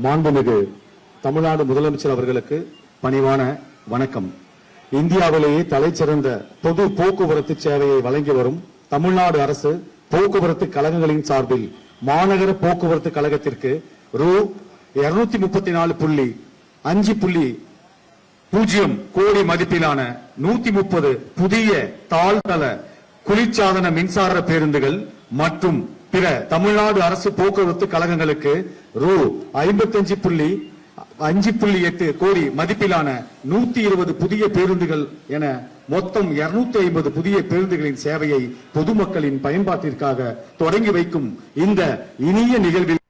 மாண்புமிகு தமிழ்நாடு முதலமைச்சர் அவர்களுக்கு பணிவான வணக்கம். இந்தியாவிலேயே தலைச்சிறந்த பொது போக்குவரத்து சேவையை வழங்கி வரும் தமிழ்நாடு அரசு போக்குவரத்து கழகங்களின் சார்பில் மாநகர போக்குவரத்து கழகத்திற்கு ரூ.234.5 கோடி மதிப்பிலான 130 புதிய தாழ்தள குளிர்சாதன மின்சார பேருந்துகள் மற்றும் பிற தமிழ்நாடு அரசு போக்குவரத்து கழகங்களுக்கு ரூ.55.8 கோடி மதிப்பிலான 120 புதிய பேருந்துகள் என மொத்தம் 250 புதிய பேருந்துகளின் சேவையை பொதுமக்களின் பயன்பாட்டிற்காக தொடங்கி வைக்கும் இந்த இனிய நிகழ்வில்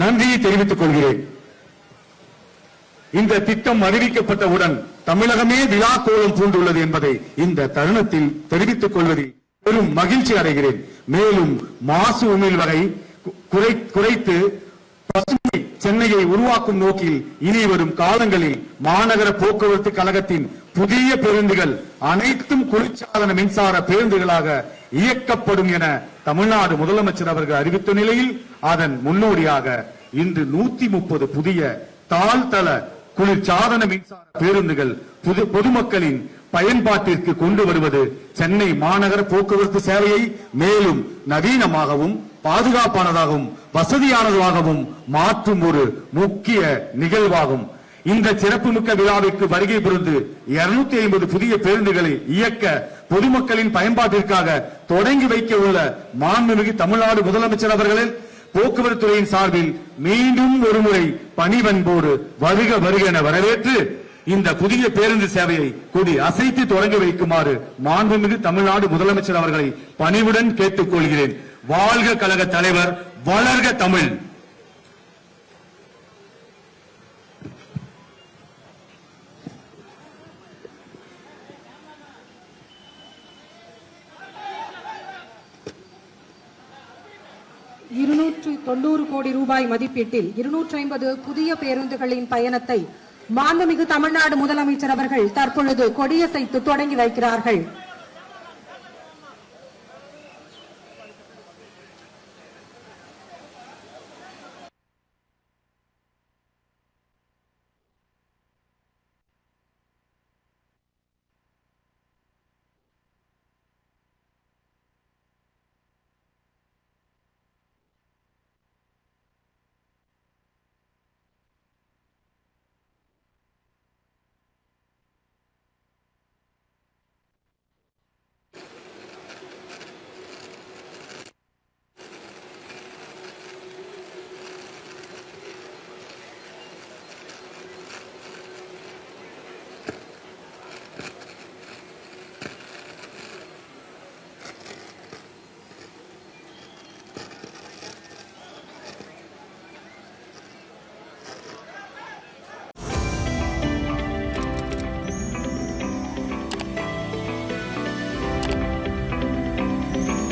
நன்றியை தெரிவித்துக் கொள்கிறேன். இந்த திட்டம் அறிவிக்கப்பட்டவுடன் தமிழகமே விழா கோலம் பூண்டுள்ளது என்பதை இந்த தருணத்தில் தெரிவித்துக் கொள்வதில் பெரும் மகிழ்ச்சி அடைகிறேன். மேலும் மாசு உமிழ்வரை குறைத்து பசுமை சென்னையை உருவாக்கும் நோக்கில் இனி வரும் காலங்களில் மாநகர போக்குவரத்து கழகத்தின் புதிய பேருந்துகள் அனைத்தும் குளிர்சாதன மின்சார பேருந்துகளாக இயக்கப்படும் என தமிழ்நாடு முதலமைச்சர் அவர்கள் அறிவித்த நிலையில் அதன் முன்னோடியாக இன்று 130 புதிய தாழ்தள குளிர்சாதன மின்சார பேருந்துகள் பொதுமக்களின் பயன்பாட்டிற்கு கொண்டு வருவது சென்னை மாநகர போக்குவரத்து சேவையை மேலும் நவீனமாகவும் பாதுகாப்பானதாகவும் வசதியானதாகவும் மாற்றும் ஒரு முக்கிய நிகழ்வாகும். இந்த சிறப்புமிக்க விழாவிற்கு வருகை புரிந்து 250 புதிய பேருந்துகளை இயக்க பொதுமக்களின் பயன்பாட்டிற்காக தொடங்கி வைக்க உள்ள மாண்புமிகு தமிழ்நாடு முதலமைச்சர் அவர்களே, போக்குவரத்து துறையின் சார்பில் மீண்டும் ஒருமுறை பணிவன்போடு வருக வருக என வரவேற்று இந்த புதிய பேருந்து சேவையை கொடி அசைத்து தொடங்கி வைக்குமாறு மாண்புமிகு தமிழ்நாடு முதலமைச்சர் அவர்களை பணிவுடன் கேட்டுக் கொள்கிறேன். வாழ்க கழக தலைவர், வளர்க தமிழ். ₹290 கோடி மதிப்பீட்டில் 250 புதிய பேருந்துகளின் பயணத்தை மாண்புமிகு தமிழ்நாடு முதலமைச்சர் அவர்கள் தற்பொழுது கொடியசைத்து தொடங்கி வைக்கிறார்கள்.